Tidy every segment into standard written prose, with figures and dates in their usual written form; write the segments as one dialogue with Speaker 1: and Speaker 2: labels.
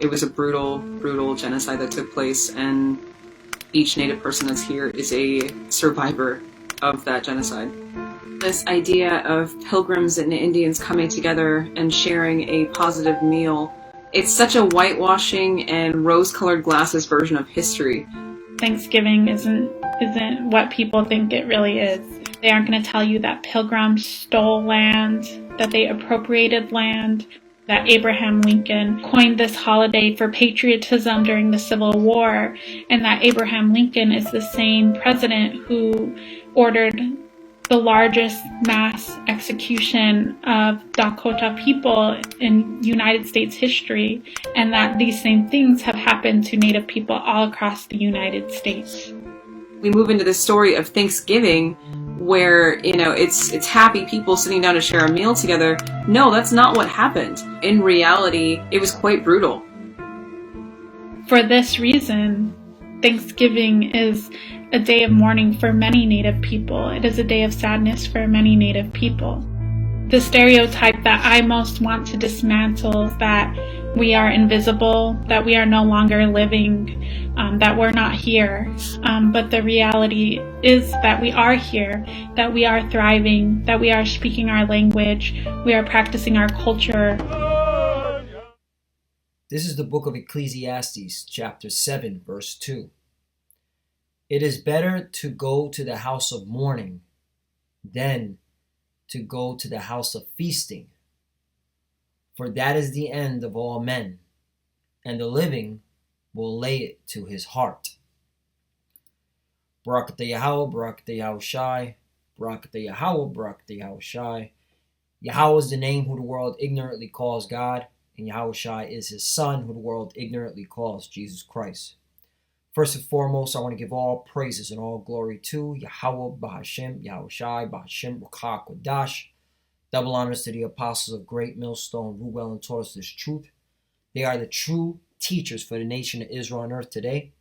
Speaker 1: It was a brutal, brutal genocide that took place, and each Native person that's here is a survivor of that genocide. This idea of pilgrims and Indians coming together and sharing a positive meal, it's such a whitewashing and rose-colored glasses version of history.
Speaker 2: Thanksgiving isn't what people think it really is. They aren't going to tell you that pilgrims stole land, that they appropriated land, that Abraham Lincoln coined this holiday for patriotism during the Civil War, and that Abraham Lincoln is the same president who ordered the largest mass execution of Dakota people in United States history, and that these same things have happened to Native people all across the United States.
Speaker 1: We move into the story of Thanksgiving where, it's happy people sitting down to share a meal together. No, that's not what happened. In reality, it was quite brutal.
Speaker 2: For this reason, Thanksgiving is a day of mourning for many Native people. It is a day of sadness for many Native people. The stereotype that I most want to dismantle is that we are invisible, that we are no longer living, that we're not here. But the reality is that we are here, that we are thriving, that we are speaking our language, we are practicing our culture.
Speaker 3: This is the book of Ecclesiastes, chapter 7, verse 2. It is better to go to the house of mourning than to go to the house of feasting. For that is the end of all men, and the living will lay it to his heart. Barakatah Yahweh, Barakatah Yahushai, Barakatah Yahweh, Barakatah Yahushai. Yahweh is the name who the world ignorantly calls God, and Yahushai is his son who the world ignorantly calls Jesus Christ. First and foremost, I want to give all praises and all glory to Yahweh, Bahashem, Yahushai, Bahashem, Ruach Kodash. Double honors to the apostles of Great Millstone, who well and taught us this truth. They are the true teachers for the nation of Israel on earth today.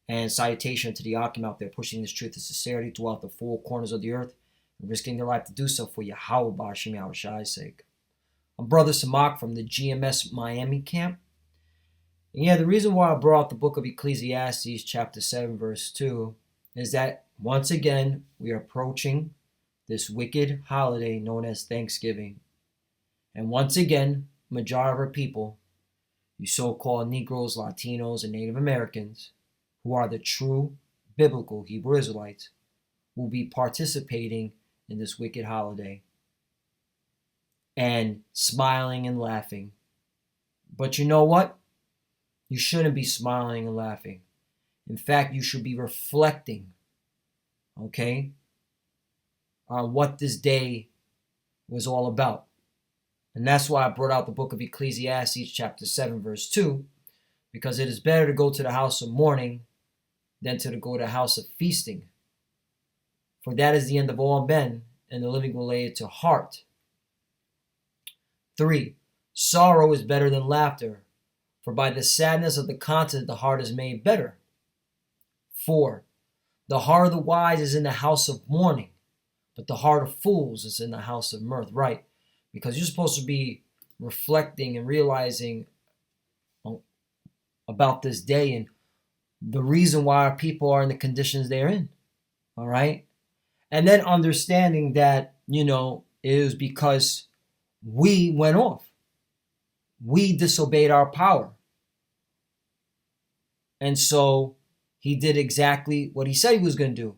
Speaker 3: And salutation to the Akim out there pushing this truth of sincerity throughout the four corners of the earth and risking their life to do so for Yahweh, Bahashem, Yahushai's sake. I'm Brother Samak from the GMS Miami camp. And yeah, the reason why I brought the book of Ecclesiastes, chapter 7, verse 2, is that once again, we are approaching this wicked holiday known as Thanksgiving. And once again, majority of our people, you so-called Negroes, Latinos, and Native Americans, who are the true biblical Hebrew Israelites, will be participating in this wicked holiday and smiling and laughing. But you know what? You shouldn't be smiling and laughing. In fact, you should be reflecting, okay, on what this day was all about. And that's why I brought out the book of Ecclesiastes, chapter 7, verse 2, because it is better to go to the house of mourning than to go to the house of feasting. For that is the end of all men, and the living will lay it to heart. 3. Sorrow is better than laughter, for by the sadness of the content the heart is made better. 4. The heart of the wise is in the house of mourning, but the heart of fools is in the house of mirth. Right, because you're supposed to be reflecting and realizing about this day and the reason why our people are in the conditions they're in. All right? And then understanding that, it is because we went off. We disobeyed our power. And so he did exactly what he said he was going to do.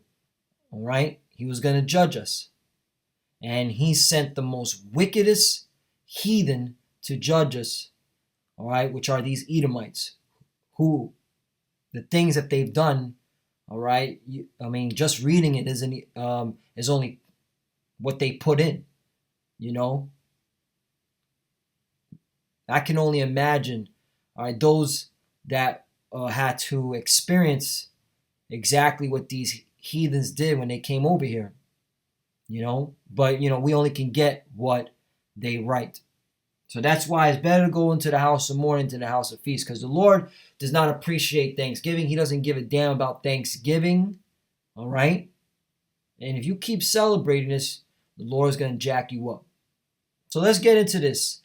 Speaker 3: All right? He was going to judge us. And he sent the most wickedest heathen to judge us, all right, which are these Edomites, who the things that they've done, all right, just reading it is only what they put in, I can only imagine, all right, those that had to experience exactly what these heathens did when they came over here, but we only can get what they write. So that's why it's better to go into the house of mourning than the house of feast, because the Lord does not appreciate Thanksgiving. He doesn't give a damn about Thanksgiving, all right? And if you keep celebrating this, the Lord is going to jack you up. So let's get into this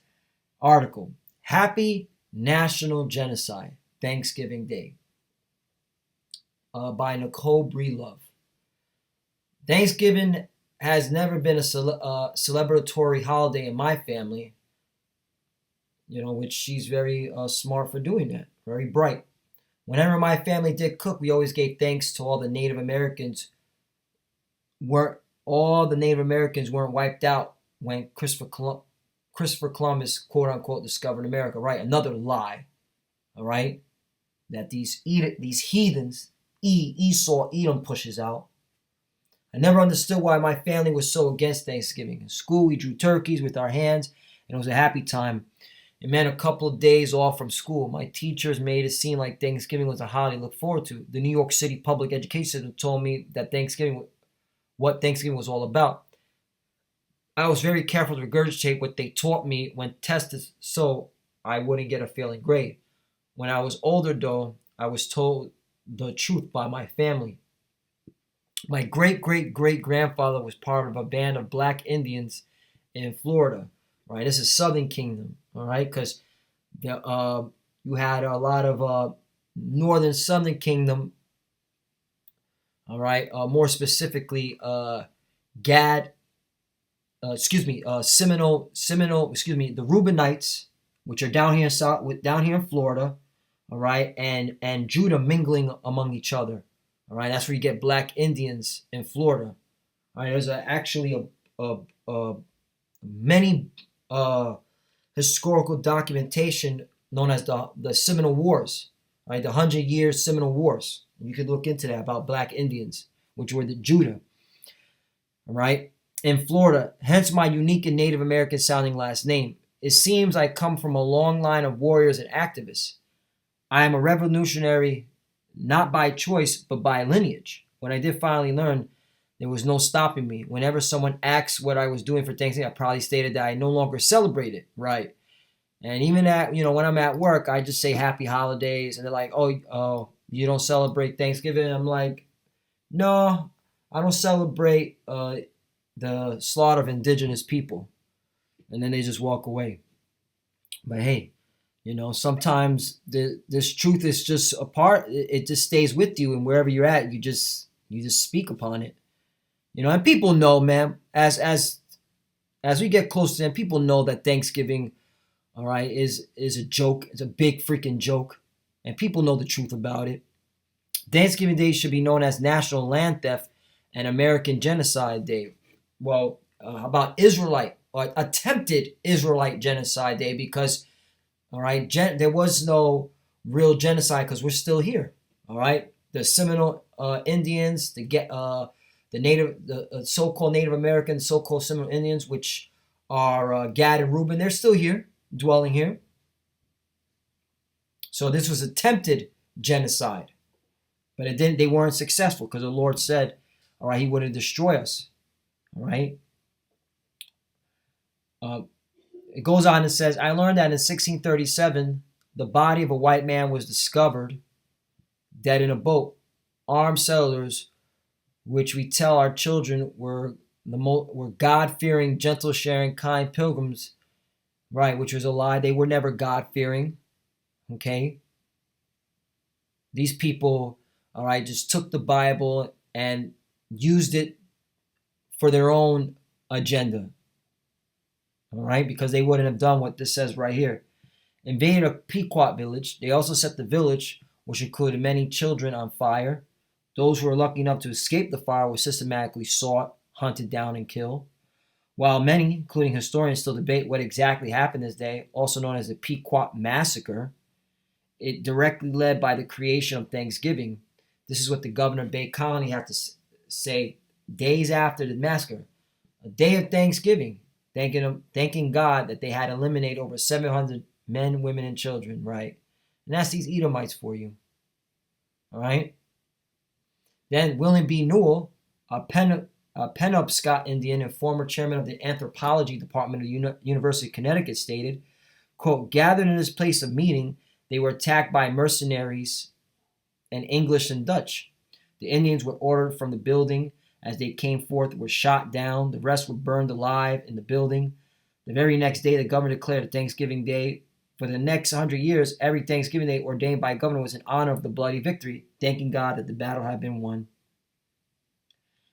Speaker 3: article. Happy National Genocide, Thanksgiving Day, by Nicole Breelove. Thanksgiving has never been a celebratory holiday in my family, which she's very smart for doing that, very bright. Whenever my family did cook, we always gave thanks to all the Native Americans. All the Native Americans weren't wiped out when Christopher Columbus, quote unquote, discovered America, right? Another lie, all right? That these heathens, Esau, Edom pushes out. I never understood why my family was so against Thanksgiving. In school, we drew turkeys with our hands, and it was a happy time. It meant a couple of days off from school. My teachers made it seem like Thanksgiving was a holiday to look forward to. The New York City public education system told me that what Thanksgiving was all about. I was very careful to regurgitate what they taught me when tested so I wouldn't get a failing grade. When I was older, though, I was told the truth by my family. My great-great-great-grandfather was part of a band of black Indians in Florida, right? This is Southern Kingdom, all right? Because you had a lot of Northern Southern Kingdom, all right? More specifically, Seminole, the Reubenites, which are down here in Florida, all right, and Judah mingling among each other, all right. That's where you get black Indians in Florida. All right, there's actually many historical documentation known as the Seminole Wars, right? The 100-year Seminole Wars. You could look into that about black Indians, which were the Judah, all right, in Florida. Hence my unique and Native American sounding last name. It seems I come from a long line of warriors and activists. I am a revolutionary, not by choice, but by lineage. When I did finally learn, there was no stopping me. Whenever someone asks what I was doing for Thanksgiving, I probably stated that I no longer celebrate it, right? And even when I'm at work, I just say happy holidays, and they're like, oh, you don't celebrate Thanksgiving? And I'm like, no, I don't celebrate the slaughter of indigenous people. And then they just walk away. But hey, sometimes this truth is just a part. It just stays with you, and wherever you're at, you just speak upon it. And people know, man. As we get close to them, people know that Thanksgiving, all right, is a joke. It's a big freaking joke, and people know the truth about it. Thanksgiving Day should be known as National Land Theft and American Genocide Day. Well, about attempted Israelite Genocide Day, because, all right, there was no real genocide because we're still here. All right, the Seminole Indians, the so-called Native Americans, so-called Seminole Indians, which are Gad and Reuben, they're still here, dwelling here. So this was attempted genocide, but they weren't successful because the Lord said, all right, He wouldn't destroy us. All right. It goes on and says, I learned that in 1637, the body of a white man was discovered dead in a boat. Armed settlers, which we tell our children were God-fearing, gentle-sharing, kind pilgrims, right, which was a lie. They were never God-fearing, okay? These people, all right, just took the Bible and used it for their own agenda. All right, because they wouldn't have done what this says right here. Invaded a Pequot village. They also set the village, which included many children, on fire. Those who were lucky enough to escape the fire were systematically sought, hunted down, and killed. While many, including historians, still debate what exactly happened this day, also known as the Pequot Massacre, it directly led by the creation of Thanksgiving. This is what the governor of Bay Colony had to say days after the massacre. A day of Thanksgiving. Thanking God that they had eliminated over 700 men, women, and children, right? And that's these Edomites for you. All right? Then William B. Newell, a Penobscot Indian and former chairman of the anthropology department of the University of Connecticut, stated, quote, gathered in this place of meeting, they were attacked by mercenaries and English and Dutch. The Indians were ordered from the building. As they came forth, were shot down. The rest were burned alive in the building. The very next day, the governor declared a Thanksgiving Day For the next 100 years, every Thanksgiving Day ordained by governor was in honor of the bloody victory, thanking God that the battle had been won.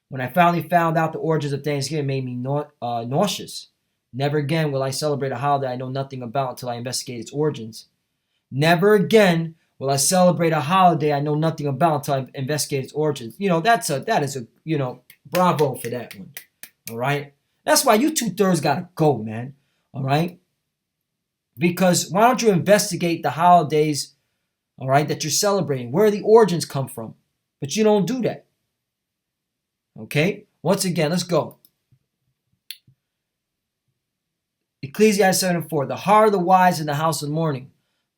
Speaker 3: When I finally found out the origins of Thanksgiving, it made me nauseous. Never again will I celebrate a holiday I know nothing about until I investigate its origins. Never again will I celebrate a holiday I know nothing about until I investigate its origins. That is a bravo for that one. All right? That's why you 2/3 gotta go, man. All right? Because why don't you investigate the holidays, all right, that you're celebrating? Where the origins come from? But you don't do that. Okay? Once again, let's go. Ecclesiastes 7:4. The heart of the wise is in the house of mourning,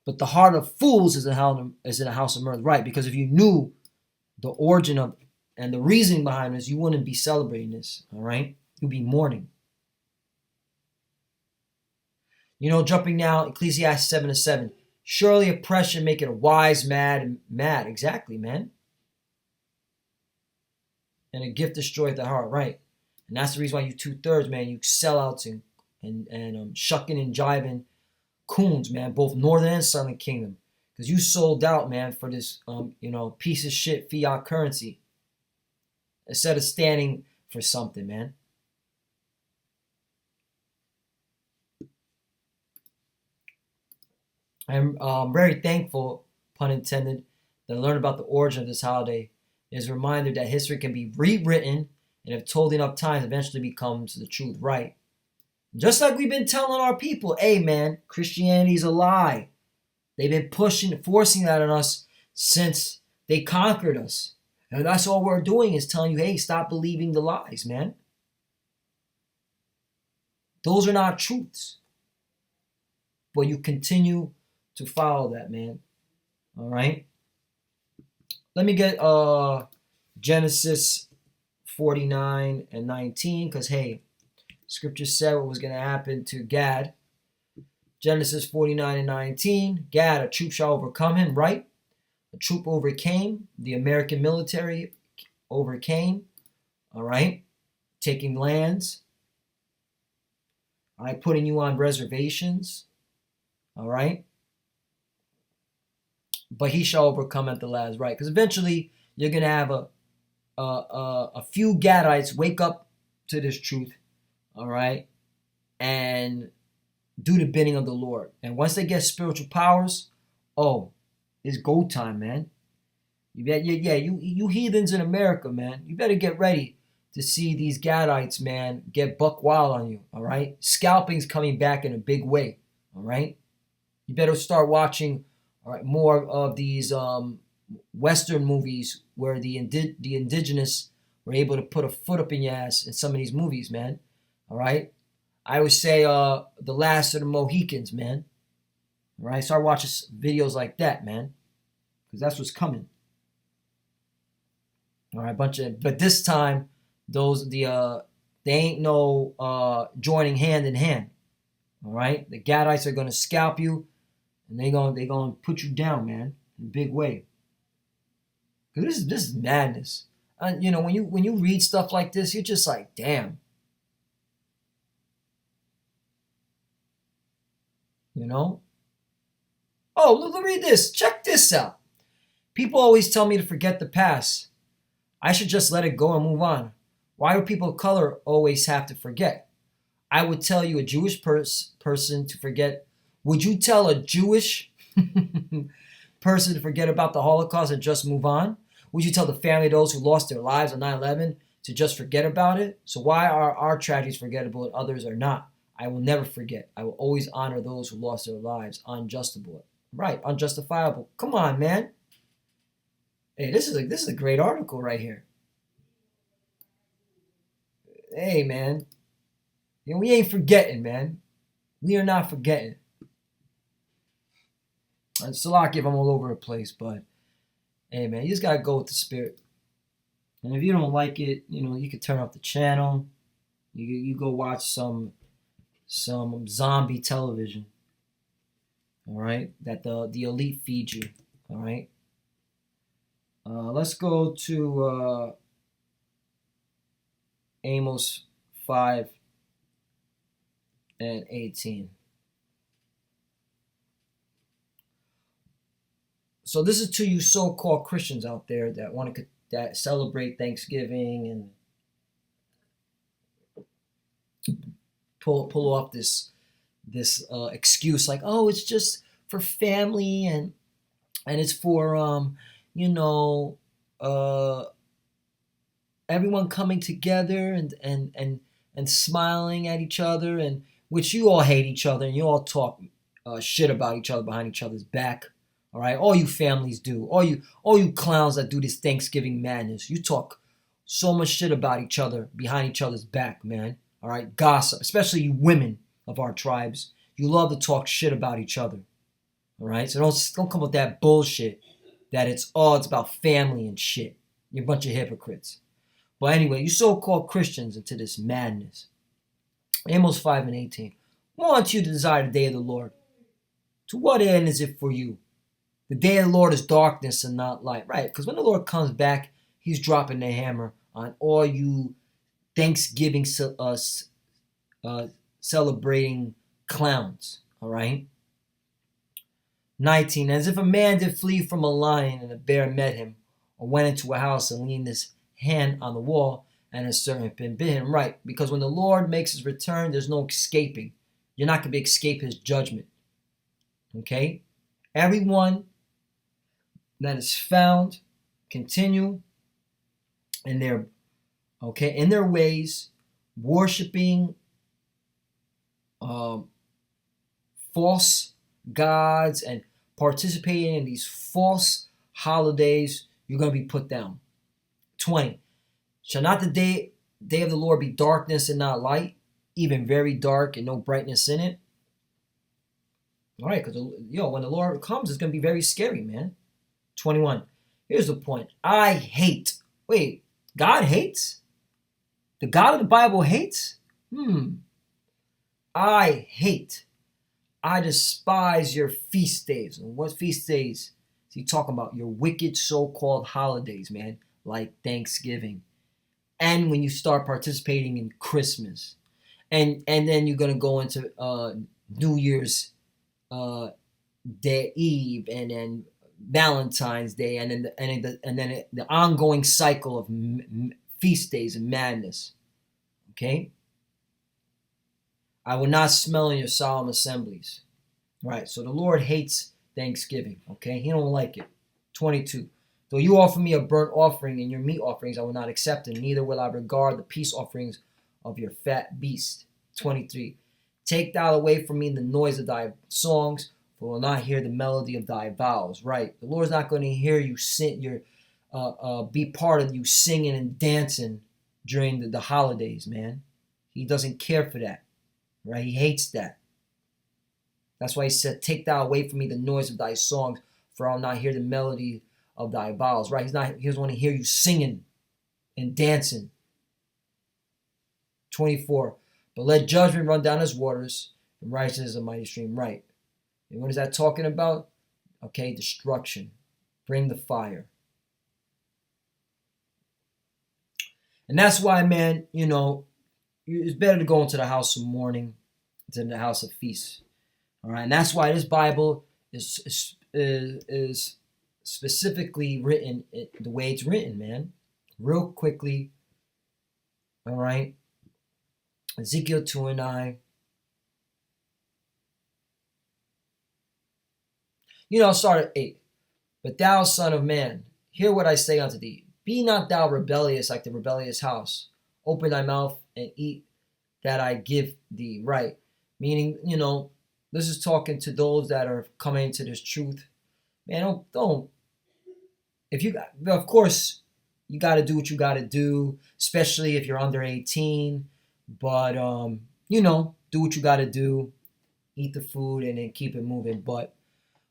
Speaker 3: but the heart of fools is in the house of mirth. Right? Because if you knew the origin of and the reasoning behind this, you wouldn't be celebrating this. All right? You'd be mourning. Jumping now, Ecclesiastes 7:7. Surely oppression maketh a wise mad. Exactly, man. And a gift destroyeth the heart, right? And that's the reason why you 2/3, man, you sellouts and shucking and jiving coons, man, both northern and southern kingdom. Because you sold out, man, for this piece of shit fiat currency. Instead of standing for something, man. I'm very thankful, pun intended, that I learned about the origin of this holiday. It is a reminder that history can be rewritten, and if told enough times, eventually becomes the truth, right? Just like we've been telling our people, hey man, Christianity's a lie. They've been forcing that on us since they conquered us. And that's all we're doing is telling you, hey, stop believing the lies, man. Those are not truths. But you continue to follow that, man. All right? Let me get Genesis 49 and 19, because, hey, Scripture said what was going to happen to Gad. Genesis 49 and 19. Gad, a troop shall overcome him, right? A troop overcame. The American military overcame. All right? Taking lands. All right? Putting you on reservations. All right? But he shall overcome at the last, right? Because eventually you're going to have a few Gadites wake up to this truth. All right? And do the bidding of the Lord. And once they get spiritual powers, it's go time, man. You heathens in America, man. You better get ready to see these Gadites, man, get buck wild on you, all right? Scalping's coming back in a big way, all right? You better start watching, all right, more of these Western movies where the indigenous were able to put a foot up in your ass in some of these movies, man, all right? I would say The Last of the Mohicans, man. All right, start watching videos like that, man, because that's what's coming. All right, but this time, they ain't no joining hand in hand. All right, the Gadites are gonna scalp you, and they gonna put you down, man, in a big way. Because this is madness. When you read stuff like this, you're just like, damn. Oh, look, read this. Check this out. People always tell me to forget the past. I should just let it go and move on. Why do people of color always have to forget? I would tell you a Jewish person to forget. Would you tell a Jewish person to forget about the Holocaust and just move on? Would you tell the family of those who lost their lives on 9/11 to just forget about it? So why are our tragedies forgettable and others are not? I will never forget. I will always honor those who lost their lives. Unjustifiable. Right, unjustifiable. Come on, man. Hey, this is a great article right here. Hey, man. We ain't forgetting, man. We are not forgetting. And Salak if I'm all over the place, but hey, man, you just gotta go with the spirit. And if you don't like it, you can turn off the channel. You go watch some zombie television. All right, that the elite feed you. All right. Let's go to Amos 5 and 18. So this is to you so-called Christians out there that want to that celebrate Thanksgiving and pull off this excuse like, oh, it's just for family and it's for you know uh everyone coming together and smiling at each other, and which you all hate each other and you all talk shit about each other behind each other's back. All right, all you families do, all you clowns that do this Thanksgiving madness, you talk so much shit about each other behind each other's back, man. All right, gossip, especially you women of our tribes. You love to talk shit about each other. All right, so don't come with that bullshit that it's about family and shit. You're a bunch of hypocrites. But anyway, you so-called Christians into this madness. Amos 5:18. Want you to desire the day of the Lord. To what end is it for you? The day of the Lord is darkness and not light. Right, because when the Lord comes back, he's dropping the hammer on all you Thanksgiving celebrating clowns. All right? 19. As if a man did flee from a lion and a bear met him, or went into a house and leaned his hand on the wall and a servant bit him. Right, because when the Lord makes his return, there's no escaping. You're not going to escape his judgment. Okay? Everyone that is found continue in their ways, worshiping false gods and participating in these false holidays, you're going to be put down. 20. Shall not the day of the Lord be darkness and not light, even very dark and no brightness in it? All right, because when the Lord comes, it's going to be very scary, man. 21. Here's the point. I hate. Wait, God hates? The God of the Bible hates? I hate. I despise your feast days. And what feast days is he talking about? Your wicked so-called holidays, man, like Thanksgiving. And when you start participating in Christmas. And then you're going to go into New Year's Day Eve, and then Valentine's Day, and then the ongoing cycle of feast days and madness. Okay? I will not smell in your solemn assemblies. Right, so the Lord hates Thanksgiving. Okay? He don't like it. 22. Though you offer me a burnt offering and your meat offerings, I will not accept them. Neither will I regard the peace offerings of your fat beast. 23. Take thou away from me the noise of thy songs, for I will not hear the melody of thy vows. Right, the Lord's not going to hear you sing, be part of you singing and dancing during the holidays, man. He doesn't care for that. Right, he hates that. That's why he said, take thou away from me the noise of thy songs, for I will not hear the melody of thy vows. Right, he doesn't want to hear you singing and dancing. 24. But let judgment run down as waters, and righteousness as a mighty stream. Right. And what is that talking about? Okay, destruction. Bring the fire. And that's why, man, it's better to go into the house of mourning than the house of feast. All right, and that's why this Bible is specifically written the way it's written, man. Real quickly. All right. Ezekiel 2:9. I'll start at 8. But thou, son of man, hear what I say unto thee. Be not thou rebellious like the rebellious house. Open thy mouth and eat that I give thee. Right. Meaning, this is talking to those that are coming into this truth. Man, don't. Of course, you got to do what you got to do, especially if you're under 18. But, do what you got to do. Eat the food and then keep it moving. But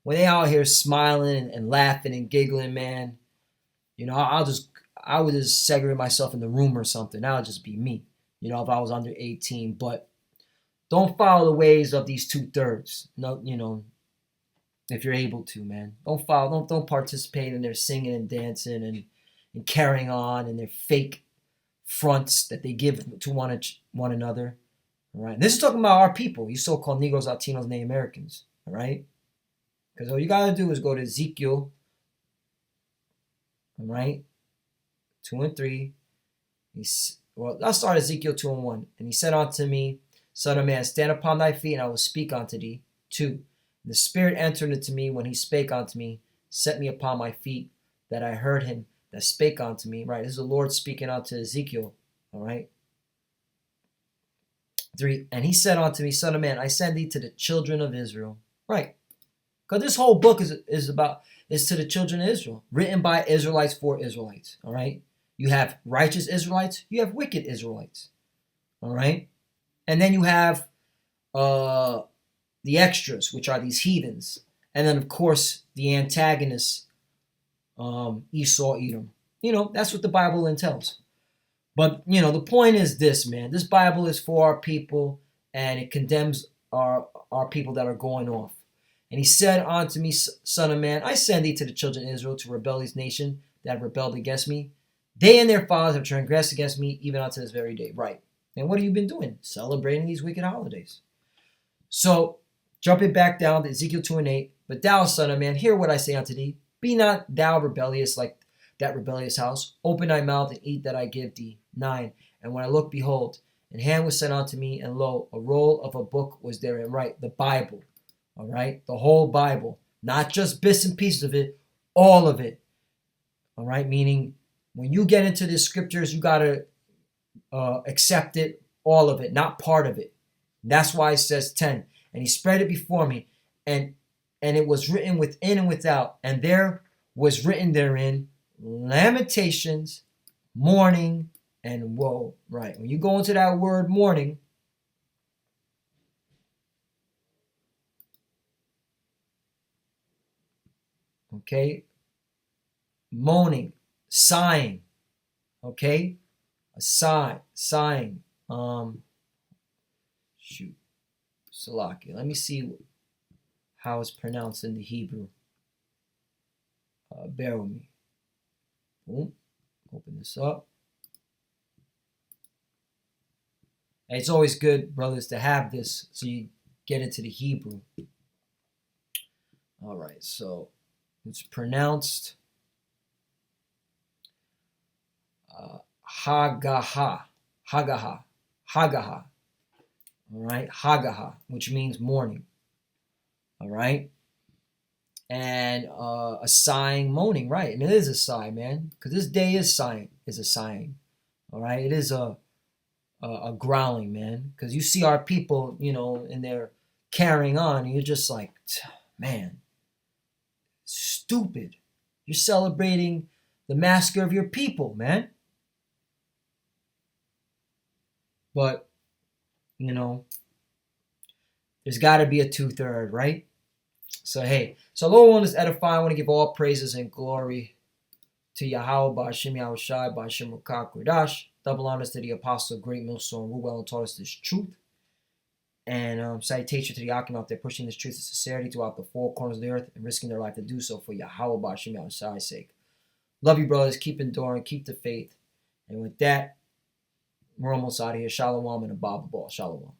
Speaker 3: when they out here smiling and laughing and giggling, man, I would just segregate myself in the room or something. That would just be me, if I was under 18. But don't follow the ways of these 2/3. No, if you're able to, man. Don't participate in their singing and dancing and carrying on and their fake fronts that they give to one another. All right. This is talking about our people, you so-called Negroes, Latinos, Native Americans. All right. Because all you got to do is go to Ezekiel All right, 2 and 3. I'll start Ezekiel 2 and 1. And he said unto me, Son of man, stand upon thy feet, and I will speak unto thee. 2. And the Spirit entered into me when he spake unto me, set me upon my feet, that I heard him that spake unto me. Right, this is the Lord speaking unto Ezekiel. All right. 3. And he said unto me, Son of man, I send thee to the children of Israel. Right. Because this whole book is to the children of Israel, written by Israelites for Israelites. All right. You have righteous Israelites. You have wicked Israelites. All right. And then you have the extras, which are these heathens. And then, of course, the antagonists, Esau, Edom. That's what the Bible entails. But, the point is this, man. This Bible is for our people, and it condemns our people that are going off. And he said unto me, Son of man, I send thee to the children of Israel, to rebellious nation that have rebelled against me. They and their fathers have transgressed against me, even unto this very day. Right. And what have you been doing? Celebrating these wicked holidays. So, jumping back down to Ezekiel 2 and 8. But thou, son of man, hear what I say unto thee. Be not thou rebellious like that rebellious house. Open thy mouth and eat that I give thee. 9. And when I looked, behold, an hand was sent unto me, and lo, a roll of a book was therein. Right, the Bible. All right, the whole Bible. Not just bits and pieces of it, all of it. All right, meaning when you get into the scriptures, you got to accept it, all of it, not part of it. That's why it says 10. And he spread it before me, and it was written within and without, and there was written therein lamentations, mourning, and woe. Right. When you go into that word mourning, okay, moaning, sighing, okay, a sigh, sighing. Salakia. Let me see how it's pronounced in the Hebrew. Bear with me. Boom. Open this up. And it's always good, brothers, to have this so you get into the Hebrew. All right, so it's pronounced Hagaha. Hagaha. Hagaha. All right, Hagaha, which means mourning. All right. And a sighing, moaning, right? And it is a sigh, man, because this day is a sighing. All right, it is a growling, man, because you see our people, and they're carrying on, and you're just like, man, stupid. You're celebrating the massacre of your people, man. But there's got to be a 2/3, right? So, hey, so Lord want to edify. I want to give all praises and glory to Yahweh, Ba'ashim Yahushai, Ba'ashim Rukah Kodash. Double honors to the apostle, great millstone, who well and taught us this truth. And salutation to the Akim out there pushing this truth of sincerity throughout the four corners of the earth and risking their life to do so for Yahweh, Ba'ashim Yahushai's sake. Love you, brothers. Keep enduring. Keep the faith. And with that, we're almost out of here. Shalom and a Baba Ball. Shalom.